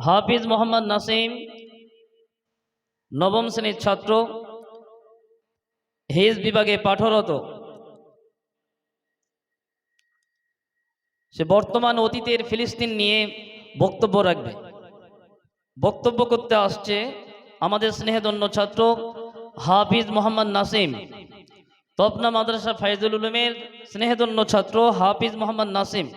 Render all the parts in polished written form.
হাফিজ মোহাম্মদ নাসিম নবম শ্রেণীর ছাত্র, হিজ বিভাগে পাঠরত। সে বর্তমান অতীতের ফিলিস্তিন নিয়ে বক্তব্য রাখবে। বক্তব্য করতে আসছে আমাদের স্নেহধন্য ছাত্র হাফিজ মোহাম্মদ নাসিম, তপনা মাদ্রাসা ফাইজুল উলুমের স্নেহধন্য ছাত্র হাফিজ মোহাম্মদ নাসিম।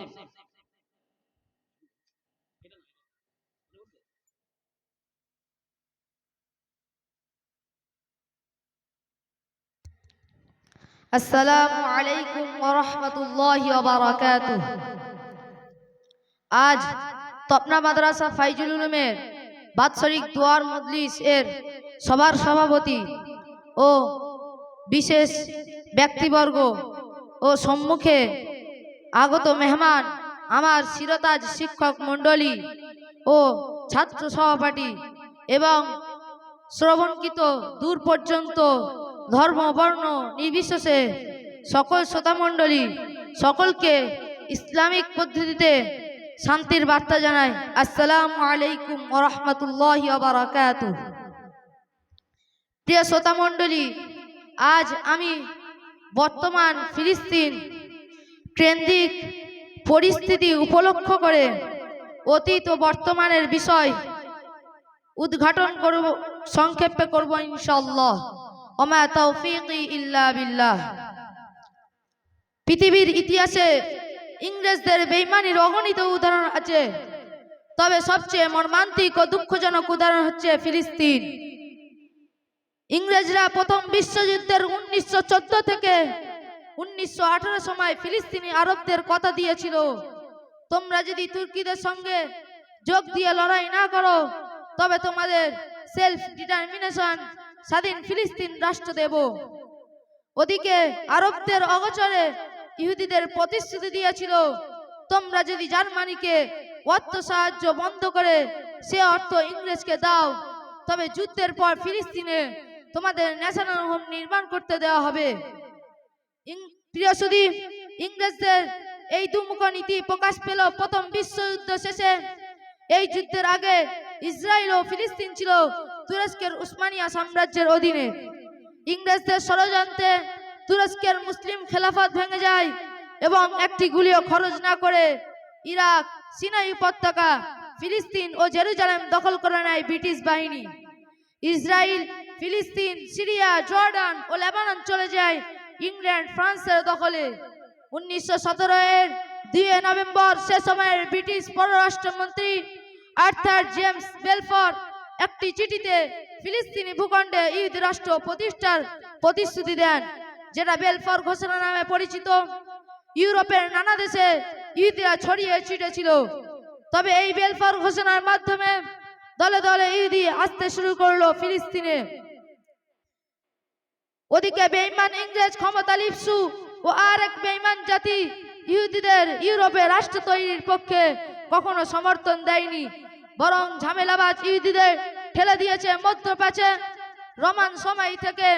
আসসালামু আলাইকুম ওয়া রাহমাতুল্লাহি ওয়া বারাকাতুহু। আজ তপনা মাদ্রাসা ফাইজুল উলুমের বাৎসরিক দোয়ার মজলিস এর সভার সভাপতি ও বিশেষ ব্যক্তিবর্গ ও সম্মুখে আগত মেহমান, আমার শিরতাজ শিক্ষক মণ্ডলী ও ছাত্র সহপাঠী এবং শ্রবণকৃত দূর পর্যন্ত ধর্ম বর্ণ নির্বিশেষে সকল শ্রোতামণ্ডলী, সকলকে ইসলামিক পদ্ধতিতে শান্তির বার্তা জানাই। আসসালামু আলাইকুম ওয়া রাহমাতুল্লাহি ওয়া বারাকাতুহু। প্রিয় শ্রোতামণ্ডলী, আজ আমি বর্তমান ফিলিস্তিন কেন্দ্রিক পরিস্থিতি উপলক্ষ করে অতীত ও বর্তমানের বিষয় উদ্ঘাটন করব, সংক্ষেপে করব ইনশাআল্লাহ। ওমা তাওফীকি ইল্লা বিল্লাহ। পৃথিবীর ইতিহাসে ইংরেজদের বেঈমানির অগণিত উদাহরণ আছে, তবে সবচেয়ে মর্মান্তিক ও দুঃখজনক উদাহরণ হচ্ছে ফিলিস্তিন। ইংরেজরা প্রথম বিশ্বযুদ্ধের 1914 থেকে 1918 সময় ফিলিস্তিনি আরবদের কথা দিয়েছিল, তোমরা যদি তুর্কিদের সঙ্গে যোগ দিয়ে লড়াই না করো তবে তোমাদের সেলফ ডিটারমিনেশন স্বাধীন ফিলিস্তিন রাষ্ট্র দেব। ওদিকে আরবদের অগোচরে ইহুদিদের প্রতিশ্রুতি দিয়েছিল, তোমরা যদি জার্মানিকে অর্থ সাহায্য বন্ধ করে সে অর্থ ইংরেজকে দাও তবে যুদ্ধের পর ফিলিস্তিনে তোমাদের ন্যাশনাল হোম নির্মাণ করতে দেওয়া হবে। প্রিয় সুধী, ইংরেজদের এই দুমুখ নীতি প্রকাশ পেল প্রথম বিশ্বযুদ্ধ শেষে। এই যুদ্ধের আগে ইসরায়েল ও ফিলিস্তিন ছিল তুরস্কের উসমানিয়া সাম্রাজ্যের অধীনে। ইংরেজদের ষড়যন্ত্রে তুরস্কের মুসলিম খেলাফত ভেঙে যায় এবং একটি গুলিও খরচ না করে ইরাক, সিনাই উপত্যকা, ফিলিস্তিন ও জেরুজালেম দখল করে নেয় ব্রিটিশ বাহিনী। ইসরায়েল, ফিলিস্তিন, সিরিয়া, জর্ডান ও লেবানন চলে যায় ইংল্যান্ড, ফ্রান্সের দখলে। 1917 এর 2 নভেম্বর সে সময়ের ব্রিটিশ পররাষ্ট্রমন্ত্রী আর্থার জেমস বেলফোর একটি চিঠিতে ফিলিস্তিনি ভূখণ্ডে ইহুদি রাষ্ট্র প্রতিষ্ঠার প্রতিশ্রুতি দেন, যেটা বেলফোর ঘোষণা নামে পরিচিত। ইউরোপের নানা দেশে ইহুদিরা ছড়িয়ে ছিটেছিল, তবে এই বেলফোর ঘোষণার মাধ্যমে দলে দলে ইহুদি আসতে শুরু করলো ফিলিস্তিনে। ওদিকে বেঈমান ইংরেজ ক্ষমতা লিপ্সু ও আরেক বেঈমান জাতি ইহুদিদের ইউরোপে রাষ্ট্র তৈরির পক্ষে কখনো সমর্থন দেয়নি, বরং ঝামেলাবাজ ইহুদিদের ঠেলে দিয়েছে মধ্যপ্রাচ্যে। রোমান সময় থেকে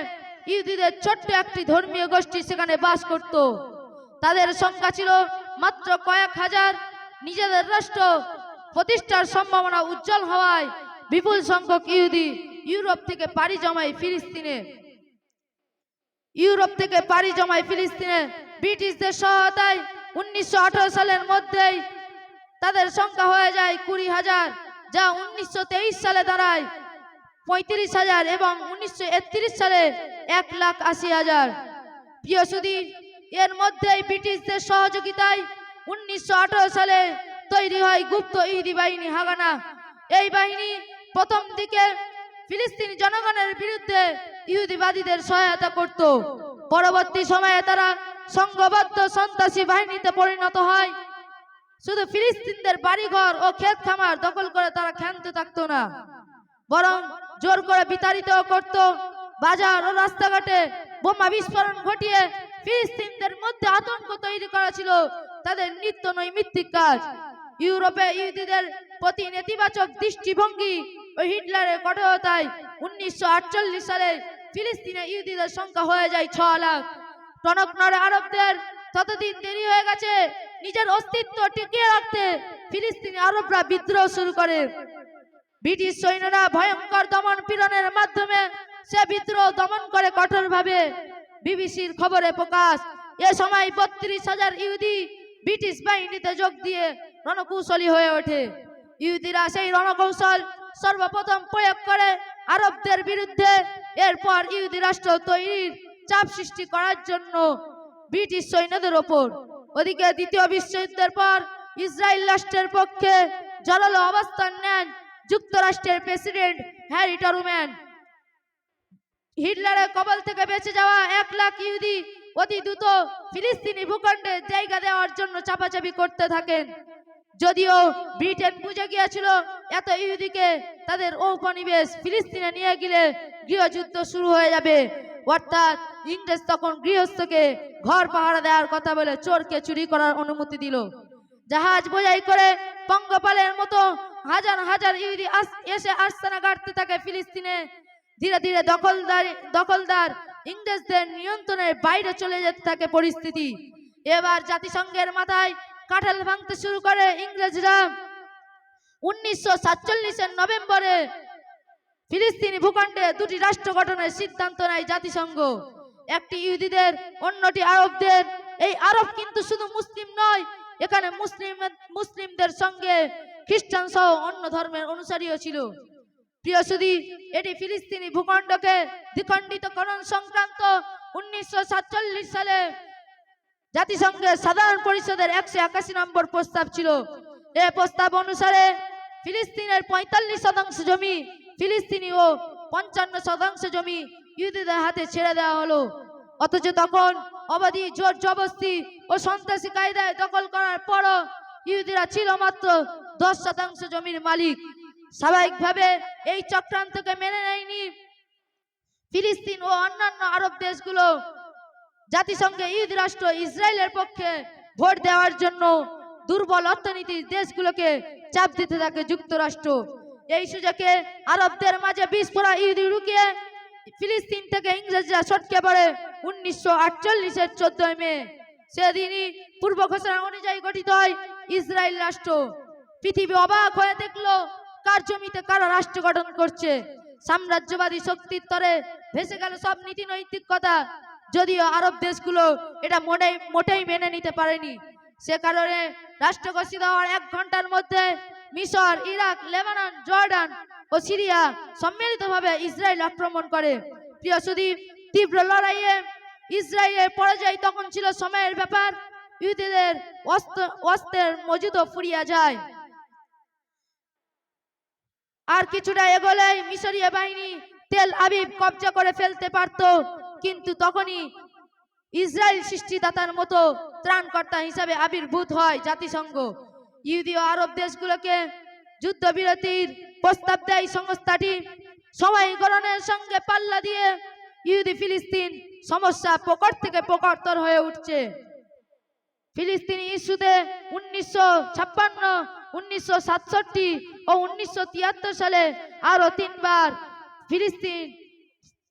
ইহুদিদের ছোট্ট একটি ধর্মীয় গোষ্ঠী সেখানে বাস করত। তাদের সংখ্যা ছিল মাত্র কয়েক হাজার। নিজেদের রাষ্ট্র প্রতিষ্ঠার সম্ভাবনা উজ্জ্বল হওয়ায় বিপুল সংখ্যক ইহুদি ইউরোপ থেকে পাড়ি জমায় ফিলিস্তিনে। ব্রিটিশদের সহায়তায় 1918 সালের মধ্যেই তাদের সংখ্যা হয়ে যায় 20,000, যা 1923 সালে দাঁড়ায় 35,000 এবং 1931 সালে 1,80,000। প্রিয় সুধী, এর মধ্যেই ব্রিটিশদের সহযোগিতায় 1918 সালে তৈরি হয় গুপ্ত ইহুদি বাহিনী হাগানা। এই বাহিনী প্রথম দিকে ফিলিস্তিনি জনগণের বিরুদ্ধে ইহুদিবাদীদের সহায়তা করত। পরবর্তী সময়ে তারা সংঘবদ্ধ সন্ত্রাসী বাহিনীতে পরিণত হয়। শুধু ফিলিস্তিনদের বাড়িঘর ও ক্ষেত খামার দখল করে তারা ক্ষান্ত থাকতো না, বরং জোর করে বিতাড়িত করত। বাজার ও রাস্তাঘাটে বোমা বিস্ফোরণ ঘটিয়ে ফিলিস্তিনদের মধ্যে আতঙ্ক তৈরি করা ছিল তাদের নিত্য নৈমিত্তিক কাজ। ইউরোপে ইহুদিদের প্রতি নেতিবাচক দৃষ্টিভঙ্গি ও হিটলারের কঠোরতায় 1948 সালে ফিলিস্তিনে ইহুদিদের সংখ্যা হয়ে যায় 6 লাখ। টনক নড়ে আরবদের ততদিন দেরি হয়ে গেছে। নিজের অস্তিত্ব টিকিয়ে রাখতে ফিলিস্তিনি আরবরা বিদ্রোহ শুরু করে। ব্রিটিশ সৈন্যরা ভয়ঙ্কর দমন পীড়নের মাধ্যমে সে বিদ্রোহ দমন করে কঠোরভাবে। বিবিসির খবরে প্রকাশ, এ সময় ৩২,০০০ ইহুদি ব্রিটিশ বাহিনীতে যোগ দিয়ে রণকৌশলী হয়ে ওঠে। ইহুদিরা সেই রণকৌশল সর্বপ্রথম প্রয়োগ করে আরবদের বিরুদ্ধে। এরপর ইহুদি রাষ্ট্র তৈরির চাপ সৃষ্টি করার জন্য ব্রিটিশ সৈন্যদের ওপর। ওদিকে দ্বিতীয় বিশ্বযুদ্ধের পর ইসরায়েল রাষ্ট্রের পক্ষে জোরালো অবস্থান নেন যুক্তরাষ্ট্রের প্রেসিডেন্ট হ্যারি ট্রুম্যান। হিটলারের কবল থেকে বেঁচে যাওয়া ১ লাখ ইহুদি অতি দ্রুত ফিলিস্তিনি ভূখণ্ডে জায়গা দেওয়ার জন্য চাপাচাপি করতে থাকেন। যদিও ব্রিটেন বুঝে গিয়েছিল এত ইহুদিকে তাদের ঔপনিবেশ ফিলিস্তিনে নিয়ে গেলে গৃহযুদ্ধ শুরু হয়ে যাবে, অর্থাৎ ইংরেজ তখন গৃহস্থকে ঘর পাহারা দেওয়ার কথা বলে চোরকে চুরি করার অনুমতি দিল। জাহাজ বোঝাই করে পঙ্গপালের মতো হাজার হাজার ইহুদি এসে আস্তানা গাড়তে থাকে ফিলিস্তিনে। ধীরে ধীরে দখলদার ইংরেজদের নিয়ন্ত্রণের বাইরে চলে যেতে থাকে পরিস্থিতি। এবার জাতিসংঘের মাথায় কাঁঠাল ভাঙতে শুরু করে ইংরেজরা। 1947-এর নভেম্বরে ফিলিস্তিনি ভূখণ্ডে দুটি রাষ্ট্র গঠনের সিদ্ধান্ত নেয় জাতিসংঘ, একটি ইহুদিদের, অন্যটি আরবদের। এই আরব কিন্তু শুধু মুসলিম নয়, এখানে মুসলিমদের সঙ্গে খ্রিস্টান সহ অন্য ধর্মের অনুসারীও ছিল। প্রিয় সুধী, এটি ফিলিস্তিনি ভূখণ্ডকে দ্বিখণ্ডিতকরণ সংক্রান্ত 1947 সালে জাতিসংঘের সাধারণ পরিষদের 181 নম্বর প্রস্তাব ছিল। এই প্রস্তাব অনুসারে ফিলিস্তিনের 45% জমি ফিলিস্তিনি ও 55% জমি ইহুদিদের হাতে ছেড়ে দেওয়া হলো। অথচ তখন অবাধি জোর জবরদস্তি ও সন্ত্রাসী কায়দায় দখল করার পরও ইহুদিরা ছিল মাত্র 10% জমির মালিক। স্বাভাবিকভাবে এই চক্রান্তকে মেনে নেয়নি ফিলিস্তিন ও অন্যান্য আরব দেশগুলো। জাতিসংঘে ইহুদি রাষ্ট্র ইসরায়েলের পক্ষে ভোট দেওয়ার জন্য দুর্বল অর্থনীতির দেশগুলোকে চাপ দিতে থাকে যুক্তরাষ্ট্র। এই সুযোগে আরবদের মাঝে বিস্ফোরা ইহুদি ঢুকিয়ে ফিলিস্তিন থেকে ইংরেজরা সটকে পড়ে 1948-এর 14 মে। সেদিনই পূর্ব ঘোষণা অনুযায়ী গঠিত হয় ইসরায়েল রাষ্ট্র। পৃথিবী অবাক হয়ে দেখলো কার জমিতে কারা রাষ্ট্র গঠন করছে। সাম্রাজ্যবাদী শক্তির তরে ভেসে গেল সব নীতি নৈতিকতা, যদিও আরব দেশগুলো এটা মোটেই মেনে নিতে পারেনি। সে কারণে রাষ্ট্র ঘোষিত হওয়ার 1 ঘন্টার মধ্যে মিশর, ইরাক, লেবানন, জর্ডান ও সিরিয়া সম্মিলিতভাবে ইসরায়েল আক্রমণ করে। প্রিয় সুধী, তীব্র লড়াইয়ে ইসরায়েলের পরাজয় তখন ছিল সময়ের ব্যাপার। ইহুদিদের অস্ত্রের মজুদও ফুরিয়ে যায়। আর কিছুটা এগোলেই মিশরীয় বাহিনী তেল আবিব কবজা করে ফেলতে পারত, কিন্তু তখনই ইসরায়েল সৃষ্টিদাতার মতো ত্রাণকর্তা হিসাবে আবির্ভূত হয় জাতিসংঘ। ইহুদি ও আরব দেশগুলোকে যুদ্ধবিরতির প্রস্তাব দেয় সংস্থাটি। সময়করণের সঙ্গে পাল্লা দিয়ে ইহুদি ফিলিস্তিন সমস্যা প্রকট থেকে প্রকটতর হয়ে উঠছে। ফিলিস্তিনি ইস্যুতে 1956, 1967 ও 1973 সালে আরো 3 বার ফিলিস্তিন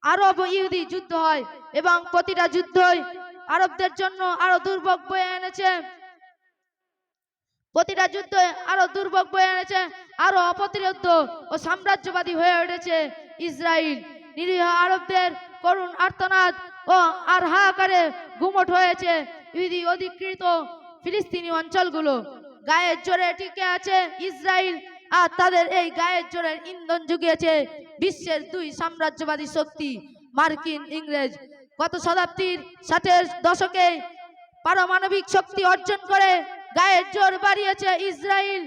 আরব ও ইহুদি যুদ্ধ হয় এবং প্রতিটা যুদ্ধই আরবদের জন্য আরো দুর্ভোগ বয়ে এনেছে। আরো অপ্রতিরোধ্য ও সাম্রাজ্যবাদী হয়ে উঠেছে ইসরায়েল। নিরীহ আরবদের করুণ আর্তনাদ ও আর হাহাকারে গুমট হয়েছে ইহুদি অধিকৃত ফিলিস্তিনি অঞ্চলগুলো। গায়ের জোরে টিকে আছে ইসরায়েল, আর তাদের এই গায়ের জোরের ইন্ধন জুগিয়েছে বিশ্বের 2 সাম্রাজ্যবাদী শক্তি, মার্কিন, ইংরেজ। গত শতাব্দীর 60-এর দশকে পারমাণবিক শক্তি অর্জন করে গায়ের জোর বাড়িয়েছে ইসরায়েল।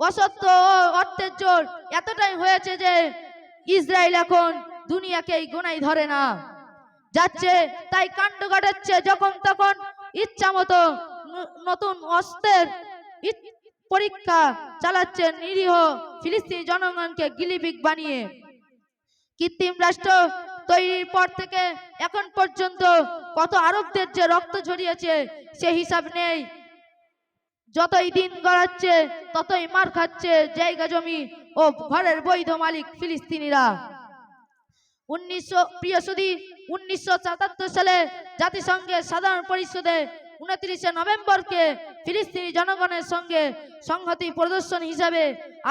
অসত্য ও অর্থের জোর এতটাই হয়েছে যে ইসরায়েল এখন দুনিয়াকেই গোনাই ধরে না যাচ্ছে, তাই কাণ্ড ঘটাচ্ছে যখন তখন ইচ্ছা মতো নতুন অস্ত্রের পরীক্ষা চালাচ্ছে নিরীহ ফিলিস্তিনি জনগণকে গিলিবিক বানিয়ে। কৃত্রিম রাষ্ট্র তৈরির পর থেকে এখন পর্যন্ত কত আরবদের যে রক্ত ঝরিয়েছে সে হিসাব নেই। যতই দিন গড়াচ্ছে ততই মার খাচ্ছে জায়গা জমি ও ঘরের বৈধ মালিক ফিলিস্তিনিরা। 1977 সালে জাতিসংঘের সাধারণ পরিষদে 29 নভেম্বরকে ফিলিস্তিনি জনগণের সঙ্গে সংহতি প্রদর্শন হিসাবে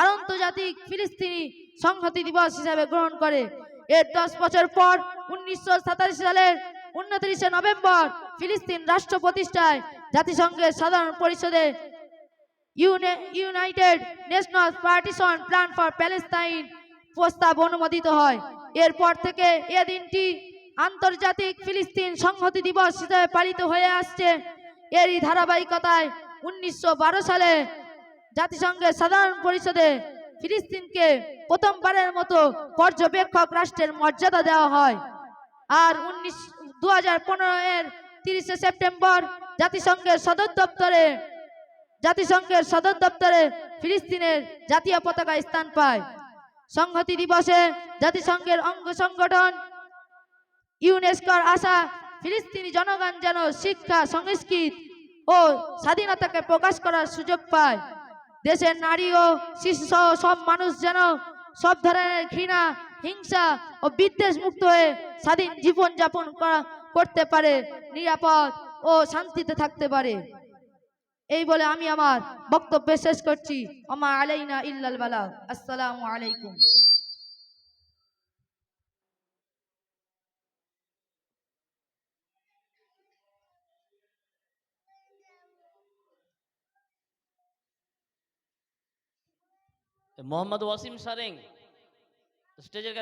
আন্তর্জাতিক ফিলিস্তিনি সংহতি দিবস হিসাবে গ্রহণ করে। এর 10 বছর পর 1987 সালের 29 নভেম্বর ফিলিস্তিন রাষ্ট্র প্রতিষ্ঠায় জাতিসংঘের সাধারণ পরিষদে United Nations partition plan for Palestine প্রস্তাব অনুমোদিত হয়। এরপর থেকে এ দিনটি আন্তর্জাতিক ফিলিস্তিন সংহতি দিবস হিসেবে পালিত হয়ে আসছে। এরই ধারাবাহিকতায় 1912 সালে জাতিসংঘের সাধারণ পরিষদে ফিলিস্তিনকে প্রথমবারের মতো পর্যবেক্ষক রাষ্ট্রের মর্যাদা দেওয়া হয়। আর 2015 এর 30 সেপ্টেম্বর জাতিসংঘের সদর দপ্তরে ফিলিস্তিনের জাতীয় পতাকা স্থান পায়। সংহতি দিবসে জাতিসংঘের অঙ্গ সংগঠন ইউনেস্কোর আশা ফিলিস্তিনি জনগণ যেন শিক্ষা, সংস্কৃতি ও স্বাধীনতাকে প্রকাশ করার সুযোগ পায়। দেশের নারী ও শিশু সহ সব মানুষ যেন সব ধরনের ঘৃণা, হিংসা ও বিদ্বেষ মুক্ত হয়ে স্বাধীন জীবন যাপন করতে পারে, নিরাপদ ও শান্তিতে থাকতে পারে। এই বলে আমি আমার বক্তব্য শেষ করছি। ওমা আলাইনা ইল্লাল বালাগ। আসসালামু আলাইকুম। মোহাম্মদ ওয়াসিম সারেং স্টেজের কাছে